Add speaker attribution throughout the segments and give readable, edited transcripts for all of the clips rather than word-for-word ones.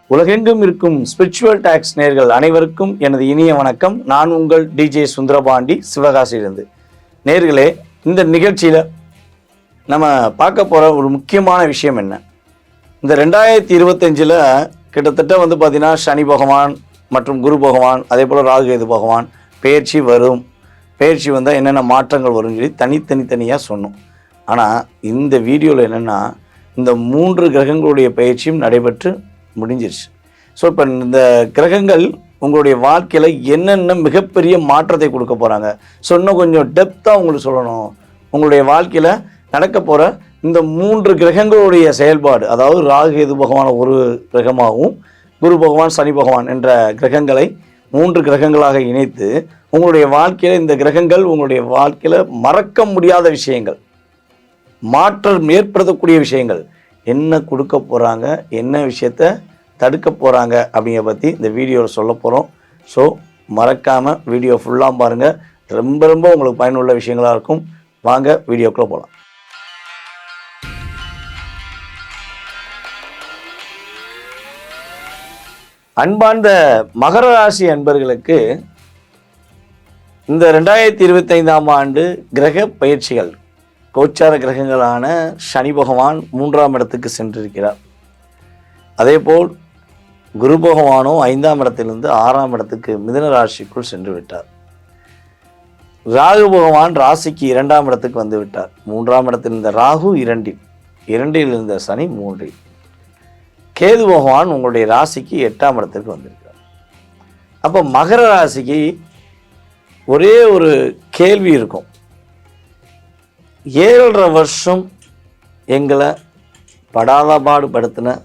Speaker 1: உலகெங்கும் இருக்கும் spiritual tax நேயர்கள் அனைவருக்கும் எனது இனிய வணக்கம். நான் உங்கள் டிஜே சுந்தரபாண்டி, சிவகாசியிலிருந்து. நேயர்களே, இந்த நிகழ்ச்சியில் நம்ம பார்க்க போகிற ஒரு முக்கியமான விஷயம் என்ன, இந்த 2025 கிட்டத்தட்ட பார்த்தீங்கன்னா சனி பகவான் மற்றும் குரு பகவான், அதே போல் ராகுகேது பகவான் பெயர்ச்சி வரும். பெயர்ச்சி வந்தால் என்னென்ன மாற்றங்கள் வரும்னு சொல்லி தனித்தனியாக சொன்னோம். ஆனால் இந்த வீடியோவில் என்னென்னா, இந்த 3 கிரகங்களுடைய பயிற்சியும் நடைபெற்று முடிஞ்சிருச்சு. ஸோ இப்போ இந்த கிரகங்கள் உங்களுடைய வாழ்க்கையில் என்னென்ன மிகப்பெரிய மாற்றத்தை கொடுக்க போகிறாங்க. ஸோ இன்னும் கொஞ்சம் டெப்த்தாக உங்களுக்கு சொல்லணும், உங்களுடைய வாழ்க்கையில் நடக்க போகிற இந்த 3 கிரகங்களுடைய செயல்பாடு, அதாவது ராகுகேது பகவான் ஒரு கிரகமாகவும் குரு பகவான் சனி பகவான் என்ற கிரகங்களை 3 கிரகங்களாக இணைத்து உங்களுடைய வாழ்க்கையில் இந்த கிரகங்கள் உங்களுடைய வாழ்க்கையில் மறக்க முடியாத விஷயங்கள், மாற்றம் ஏற்படுத்தக்கூடிய விஷயங்கள் என்ன கொடுக்க போகிறாங்க, என்ன விஷயத்தை தடுக்க போகிறாங்க அப்படிங்கிற பற்றி இந்த வீடியோவில் சொல்ல போகிறோம். ஸோ மறக்காமல் வீடியோ ஃபுல்லாக பாருங்கள். ரொம்ப உங்களுக்கு பயனுள்ள விஷயங்களாக இருக்கும். வாங்க வீடியோக்குள்ளே போகலாம். அன்பார்ந்த மகர ராசி அன்பர்களுக்கு இந்த 2025ஆம் ஆண்டு கிரக பயிற்சிகள், கோச்சார கிரகங்களான சனி பகவான் 3ஆம் இடத்துக்கு சென்றிருக்கிறார். அதேபோல் குரு பகவானும் 5ஆம் இடத்திலிருந்து 6ஆம் இடத்துக்கு மிதுன ராசிக்குள் சென்று விட்டார். ராகு பகவான் ராசிக்கு 2ஆம் இடத்துக்கு வந்து விட்டார். 3ஆம் இடத்தில் இருந்த ராகு 2இல் இருந்த சனி 3இல். கேது பகவான் உங்களுடைய ராசிக்கு 8ஆம் இடத்துக்கு வந்திருக்கிறார். அப்போ மகர ராசிக்கு ஒரே ஒரு கேள்வி இருக்கும், 7.5 வருஷம் எங்களை படாதபாடுபடுத்தின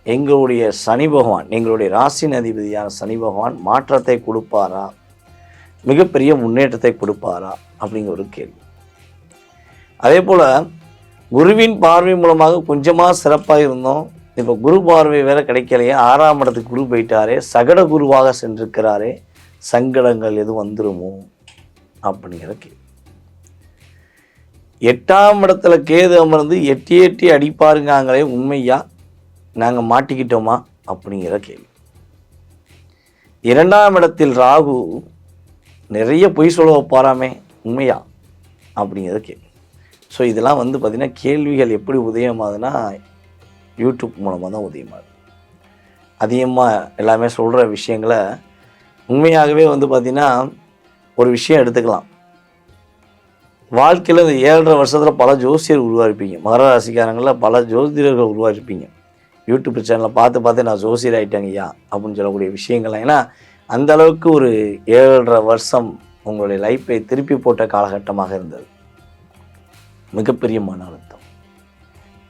Speaker 1: எங்களுடைய சனி பகவான், எங்களுடைய ராசியின் அதிபதியான சனி பகவான் மாற்றத்தை கொடுப்பாரா, மிகப்பெரிய முன்னேற்றத்தை கொடுப்பாரா அப்படிங்கிற ஒரு கேள்வி. அதே போல் குருவின் பார்வை மூலமாக கொஞ்சமாக சிறப்பாக இருந்தோம். இப்போ குரு பார்வை வேற கிடைக்கலையே, 6ஆம் இடத்துக்கு குரு போயிட்டாரே, சகட குருவாக சென்றிருக்கிறாரே, சங்கடங்கள் எதுவும் வந்துருமோ அப்படிங்கிற கேள்வி. 8ஆம் இடத்துல கேது அமர்ந்து எட்டி அடிப்பாருங்காங்களே, உண்மையா நாங்கள் மாட்டிக்கிட்டோமா அப்படிங்கிற கேள்வி. 2ஆம் இடத்தில் ராகு நிறைய பொய் சொல்ல வைப்பாராமே, உண்மையா அப்படிங்கிற கேள்வி. ஸோ இதெல்லாம் பார்த்திங்கன்னா கேள்விகள் எப்படி உதயமாகுதுன்னா யூடியூப் மூலமாக தான் உதயமாகுது. அதிகமாக எல்லாமே சொல்கிற விஷயங்களை உண்மையாகவே பார்த்திங்கன்னா ஒரு விஷயம் எடுத்துக்கலாம். வாழ்க்கையில் இந்த 7.5 வருஷத்தில் பல ஜோசியர் உருவாயிருப்பீங்க. மகர ராசிக்காரங்களில் பல ஜோதிடர்கள் உருவாயிருப்பீங்க. யூடியூப் சேனலில் பார்த்து நான் ஜோசியர் ஆகிட்டேங்க ஐயா அப்படின்னு சொல்லக்கூடிய விஷயங்கள்லாம். ஏன்னா அந்த அளவுக்கு ஒரு 7.5 வருஷம் உங்களுடைய லைஃப்பை திருப்பி போட்ட காலகட்டமாக இருந்தது. மிகப்பெரிய மன அழுத்தம்,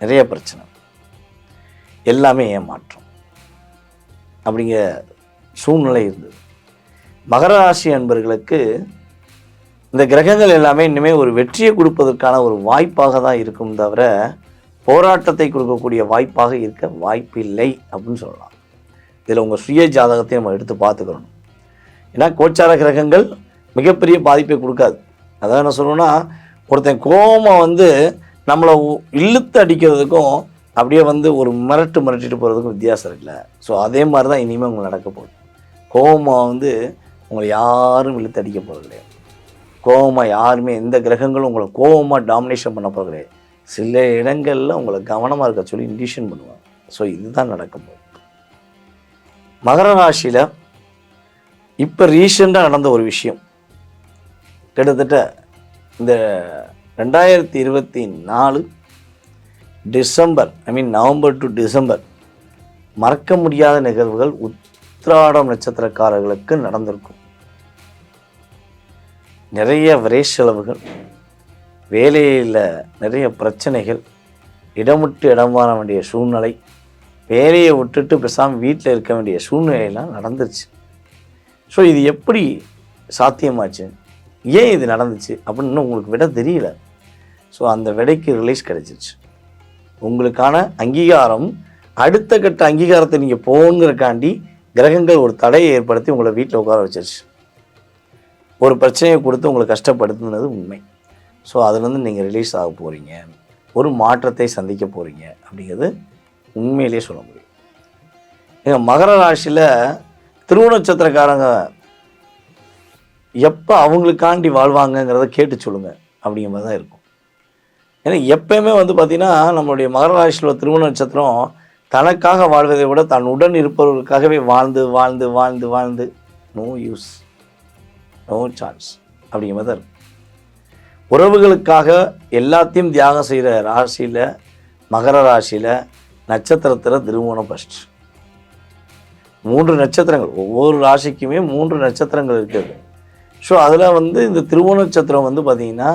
Speaker 1: நிறைய பிரச்சனை, எல்லாமே ஏமாற்றம் அப்படிங்கிற சூழ்நிலை இருந்தது. மகர ராசி அன்பர்களுக்கு இந்த கிரகங்கள் எல்லாமே இனிமேல் ஒரு வெற்றியை கொடுப்பதற்கான ஒரு வாய்ப்பாக தான் இருக்கும், தவிர போராட்டத்தை கொடுக்கக்கூடிய வாய்ப்பாக இருக்க வாய்ப்பில்லை அப்படின்னு சொல்லலாம். இதில் உங்கள் சுய ஜாதகத்தை நம்ம எடுத்து பார்த்துக்கணும். ஏன்னா கோச்சார கிரகங்கள் மிகப்பெரிய பாதிப்பை கொடுக்காது. அதான் என்ன சொல்லணும்னா, ஒருத்தன் கோபமாக நம்மளை இழுத்து அடிக்கிறதுக்கும் அப்படியே ஒரு மிரட்டிட்டு போகிறதுக்கும் வித்தியாசம் இருக்குல்ல. ஸோ அதே மாதிரி தான் இனிமேல் உங்களுக்கு நடக்க போகுது. கோபமாக உங்களை யாரும் இழுத்து அடிக்க போகிறது கிடையாது. கோபமாக யாருமே, எந்த கிரகங்களும் உங்களை கோபமாக டாமினேஷன் பண்ண போகிறது கிடையாது. சில இடங்களில் உங்களை கவனமாக இருக்க சொல்லி இண்டிஷன் பண்ணுவாங்க. ஸோ இதுதான் நடக்க போகுது. மகர ராசியில் இப்போ ரீசெண்டாக நடந்த ஒரு விஷயம், கிட்டத்தட்ட இந்த 2024 டிசம்பர், நவம்பர் டு டிசம்பர் மறக்க முடியாத நிகழ்வுகள் உத்திராடம் நட்சத்திரக்காரர்களுக்கு நடந்திருக்கும். நிறைய விரை செலவுகள், வேலையில் நிறைய பிரச்சனைகள், இடமிட்டு இடம் வர வேண்டிய சூழ்நிலை, வேலையை விட்டுட்டு பேசாமல் வீட்டில் இருக்க வேண்டிய சூழ்நிலையெல்லாம் நடந்துருச்சு. ஸோ இது எப்படி சாத்தியமாச்சு, ஏன் இது நடந்துச்சு அப்படின்னு இன்னும் உங்களுக்கு விட தெரியல. ஸோ அந்த விடைக்கு ரிலீஸ் கிடைச்சிருச்சு. உங்களுக்கான அங்கீகாரம், அடுத்த கட்ட அங்கீகாரத்தை நீங்கள் போங்கிறக்காண்டி கிரகங்கள் ஒரு தடையை ஏற்படுத்தி உங்களை வீட்டில் உட்கார வச்சிருச்சு. ஒரு பிரச்சனையை கொடுத்து உங்களை கஷ்டப்படுத்துனது உண்மை. ஸோ அதுலேருந்து நீங்கள் ரிலீஸ் ஆக போகிறீங்க, ஒரு மாற்றத்தை சந்திக்க போகிறீங்க அப்படிங்கிறது உண்மையிலே சொல்ல முடியும். எங்கள் மகர ராசியில் திருவோண நட்சத்திரக்காரங்க எப்போ அவங்களுக்காண்டி வாழ்வாங்கங்கிறத கேட்டு சொல்லுங்கள் அப்படிங்கிற மாதிரி தான் இருக்கும். ஏன்னா எப்பயுமே பார்த்திங்கன்னா நம்மளுடைய மகர ராசியில் ஒரு திருவோண நட்சத்திரம் தனக்காக வாழ்வதை விட தன் உடன் இருப்பவர்களுக்காகவே வாழ்ந்து வாழ்ந்து வாழ்ந்து வாழ்ந்து நோ யூஸ், நோ சான்ஸ் அப்படிங்கிற மாதிரி தான் இருக்கும். உறவுகளுக்காக எல்லாத்தையும் தியாகம் செய்கிற ராசியில் மகர ராசியில் நட்சத்திரத்தில் திருவோணம் ஃபஸ்ட். 3 நட்சத்திரங்கள், ஒவ்வொரு ராசிக்குமே 3 நட்சத்திரங்கள் இருக்குது. ஸோ அதில் இந்த திருவோண நட்சத்திரம் பார்த்திங்கன்னா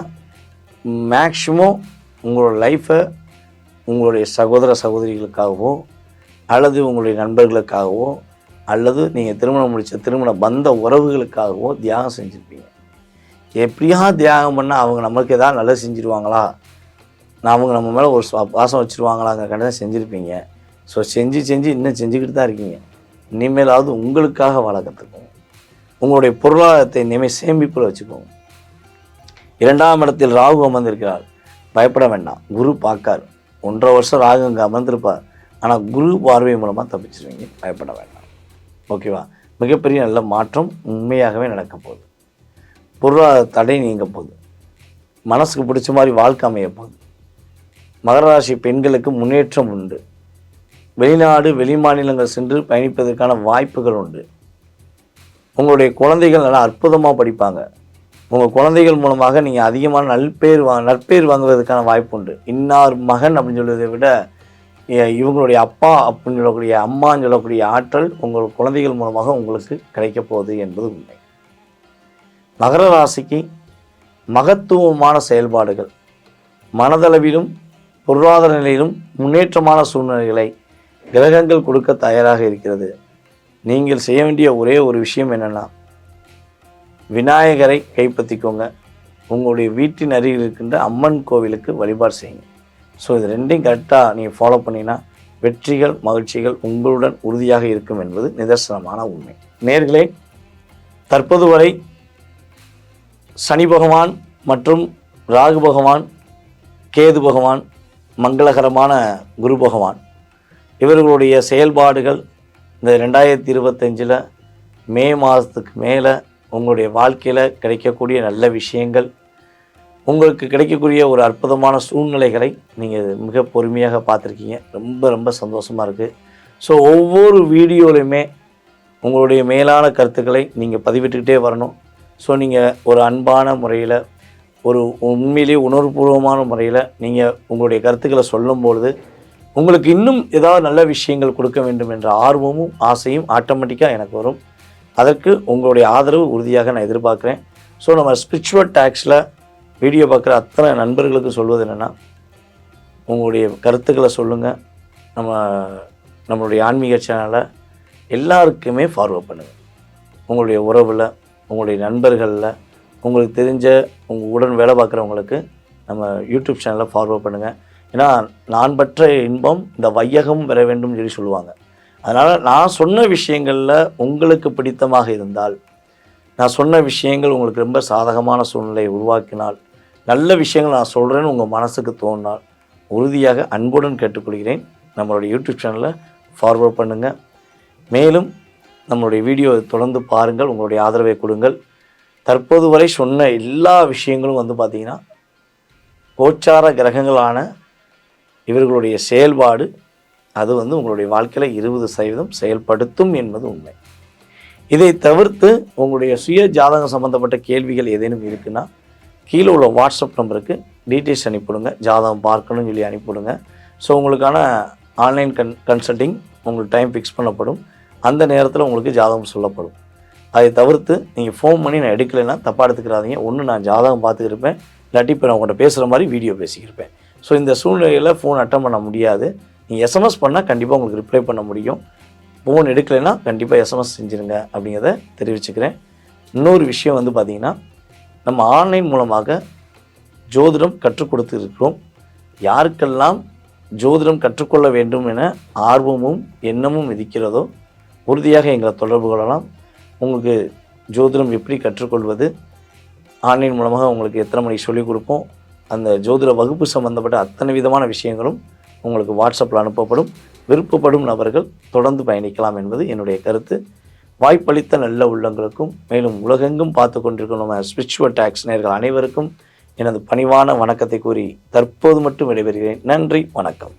Speaker 1: மேக்ஸிமம் உங்களோட லைஃப்பை உங்களுடைய சகோதர சகோதரிகளுக்காகவோ அல்லது உங்களுடைய நண்பர்களுக்காகவோ அல்லது நீங்கள் திருமணம் முடித்த திருமண பந்த உறவுகளுக்காகவோ தியாகம் செஞ்சுருப்பீங்க. எப்படியா தியாகம் பண்ணால் அவங்க நம்மளுக்கு எதாவது நல்லது செஞ்சுருவாங்களா, அவங்க நம்ம மேலே ஒரு பாசம் வச்சுருவாங்களாங்கிற கண்டிப்பாக செஞ்சுருப்பீங்க. ஸோ செஞ்சு இன்னும் செஞ்சுக்கிட்டு தான் இருக்கீங்க. இனிமேலாவது உங்களுக்காக வாழ கற்றுக்கோங்க. உங்களுடைய பொருளாதாரத்தை இனிமேல் சேமிப்பில் வச்சுக்கோங்க. 2ஆம் இடத்தில் ராகு அமர்ந்திருக்கிறார், பயப்பட வேண்டாம். குரு பார்க்கார். 1.5 வருஷம் ராகு அங்கே அமர்ந்திருப்பார். ஆனால் குரு பார்வை மூலமாக தப்பிச்சிருவீங்க, பயப்பட வேண்டாம். ஓகேவா? மிகப்பெரிய நல்ல மாற்றம் உண்மையாகவே நடக்க போகுது. பொருளாதார தடை நீங்க போகுது. மனசுக்கு பிடிச்ச மாதிரி வாழ்க்கை அமைய போகுது. மகர ராசி பெண்களுக்கு முன்னேற்றம் உண்டு. வெளிநாடு வெளிமாநிலங்கள் சென்று பயணிப்பதற்கான வாய்ப்புகள் உண்டு. உங்களுடைய குழந்தைகள் நல்லா அற்புதமாக படிப்பாங்க. உங்கள் குழந்தைகள் மூலமாக நீங்கள் அதிகமான நற்பேர் வாங்குவதற்கான வாய்ப்பு உண்டு. இன்னார் மகன் அப்படின்னு சொல்வதை விட இவங்களுடைய அப்பா அப்படின்னு சொல்லக்கூடிய அம்மான்னு சொல்லக்கூடிய ஆற்றல் உங்கள் குழந்தைகள் மூலமாக உங்களுக்கு கிடைக்க போகுது என்பது உண்மை. மகர ராசிக்கு மகத்துவமான செயல்பாடுகள், மனதளவிலும் பொருளாதார நிலையிலும் முன்னேற்றமான சூழ்நிலைகளை கிரகங்கள் கொடுக்க தயாராக இருக்கிறது. நீங்கள் செய்ய வேண்டிய ஒரே ஒரு விஷயம் என்னென்னா, விநாயகரை கைப்பற்றிக்கோங்க. உங்களுடைய வீட்டின் அருகில் இருக்கின்ற அம்மன் கோவிலுக்கு வழிபாடு செய்யுங்க. ஸோ இது 2ஐயும் கரெக்டாக நீங்கள் ஃபாலோ பண்ணிங்கன்னா வெற்றிகள் மகிழ்ச்சிகள் உங்களுடன் உறுதியாக இருக்கும் என்பது நிதர்சனமான உண்மை. நேயர்களே, தற்போது வரை சனி பகவான் மற்றும் ராகு பகவான், கேது பகவான், மங்களகரமான குரு பகவான் இவர்களுடைய செயல்பாடுகள் இந்த 2025 மே மாதத்துக்கு மேலே உங்களுடைய வாழ்க்கையில் கிடைக்கக்கூடிய நல்ல விஷயங்கள், உங்களுக்கு கிடைக்கக்கூடிய ஒரு அற்புதமான சூழ்நிலைகளை நீங்கள் மிக பொறுமையாக பார்த்துருக்கீங்க. ரொம்ப ரொம்ப சந்தோஷமாக இருக்குது. ஸோ ஒவ்வொரு வீடியோலையுமே உங்களுடைய மேலான கருத்துக்களை நீங்கள் பதிவிட்டுக்கிட்டே வரணும். ஸோ நீங்கள் ஒரு அன்பான முறையில், ஒரு உண்மையிலேயே உணர்வுபூர்வமான முறையில் நீங்கள் உங்களுடைய கருத்துக்களை சொல்லும்பொழுது உங்களுக்கு இன்னும் ஏதாவது நல்ல விஷயங்கள் கொடுக்க வேண்டும் என்ற ஆர்வமும் ஆசையும் ஆட்டோமேட்டிக்காக எனக்கு வரும். அதற்கு உங்களுடைய ஆதரவு உறுதியாக நான் எதிர்பார்க்குறேன். ஸோ நம்ம ஸ்பிரிச்சுவல் டாக்ஸில் வீடியோ பார்க்குற அத்தனை நண்பர்களுக்கு சொல்வது என்னென்னா, உங்களுடைய கருத்துக்களை சொல்லுங்கள். நம்மளுடைய ஆன்மீக சேனலை எல்லாருக்குமே ஃபார்வர்ட் பண்ணுங்கள். உங்களுடைய உறவில், உங்களுடைய நண்பர்களில், உங்களுக்கு தெரிஞ்ச உங்கள் உடன் வேலை பார்க்குறவங்களுக்கு நம்ம யூடியூப் சேனலில் ஃபார்வர்ட் பண்ணுங்கள். ஏன்னா நான் பெற்ற இன்பம் இந்த வையகம் பெற வேண்டும் சொல்லி சொல்லுவாங்க. அதனால் நான் சொன்ன விஷயங்களில் உங்களுக்கு பிடித்தமாக இருந்தால், நான் சொன்ன விஷயங்கள் உங்களுக்கு ரொம்ப சாதகமான சூழ்நிலையை உருவாக்கினால், நல்ல விஷயங்கள் நான் சொல்கிறேன்னு உங்கள் மனசுக்கு தோன்றினால் உறுதியாக அன்புடன் கேட்டுக்கொள்கிறேன், நம்மளுடைய யூடியூப் சேனலை ஃபார்வர்ட் பண்ணுங்கள். மேலும் நம்மளுடைய வீடியோ தொடர்ந்து பாருங்கள், உங்களுடைய ஆதரவை கொடுங்கள். தற்போது வரை சொன்ன எல்லா விஷயங்களும் பார்த்திங்கன்னா கோச்சார கிரகங்களான இவர்களுடைய செயல்பாடு அது உங்களுடைய வாழ்க்கையில் 20% செயல்படுத்தும் என்பது உண்மை. இதை தவிர்த்து உங்களுடைய சுய ஜாதகம் சம்மந்தப்பட்ட கேள்விகள் ஏதேனும் இருக்குன்னா கீழே உள்ள வாட்ஸ்அப் நம்பருக்கு டீட்டெயில்ஸ் அனுப்பிவிடுங்க. ஜாதகம் பார்க்கணும்னு சொல்லி அனுப்பிவிடுங்க. ஸோ உங்களுக்கான ஆன்லைன் கன்சல்டிங் உங்களுக்கு டைம் ஃபிக்ஸ் பண்ணப்படும். அந்த நேரத்தில் உங்களுக்கு ஜாதகம் சொல்லப்படும். அதை தவிர்த்து நீங்கள் ஃபோன் பண்ணி நான் எடுக்கலைன்னா தப்பாக எடுத்துக்கிறாதீங்க. ஒன்று நான் ஜாதகம் பார்த்துக்கிருப்பேன், இல்லாட்டி இப்போ நான் உங்கள்கிட்ட பேசுகிற மாதிரி வீடியோ பேசிக்கிருப்பேன். ஸோ இந்த சூழ்நிலையில் ஃபோன் அட்டன் பண்ண முடியாது. நீங்கள் எஸ்எம்எஸ் பண்ணால் கண்டிப்பாக உங்களுக்கு ரிப்ளை பண்ண முடியும். ஃபோன் எடுக்கலைன்னா கண்டிப்பாக எஸ்எம்எஸ் செஞ்சுருங்க அப்படிங்கிறத தெரிவிச்சுக்கிறேன். இன்னொரு விஷயம் பார்த்திங்கன்னா, நம்ம ஆன்லைன் மூலமாக ஜோதிடம் கற்றுக் கொடுத்து இருக்கிறோம். யாருக்கெல்லாம் ஜோதிடம் கற்றுக்கொள்ள வேண்டும் என ஆர்வமும் எண்ணமும் இருக்கிறதோ உறுதியாக எங்களை தொடர்பு கொள்ளலாம். உங்களுக்கு ஜோதிடம் எப்படி கற்றுக்கொள்வது, ஆன்லைன் மூலமாக உங்களுக்கு எத்தனை மணிக்கு சொல்லிக் கொடுப்போம், அந்த ஜோதிட வகுப்பு சம்பந்தப்பட்ட அத்தனை விதமான விஷயங்களும் உங்களுக்கு வாட்ஸ்அப்பில் அனுப்பப்படும். விருப்பப்படும் நபர்கள் தொடர்ந்து பயணிக்கலாம் என்பது என்னுடைய கருத்து. வாய்ப்பளித்த நல்ல உள்ளங்களுக்கும் மேலும் உலகெங்கும் பார்த்து கொண்டிருக்கும் நம்ம ஸ்பிரிச்சுவல் டாக்ஸ் நேயர்கள் அனைவருக்கும் எனது பணிவான வணக்கத்தை கூறி தற்போது மட்டும் விடைபெறுகிறேன். நன்றி, வணக்கம்.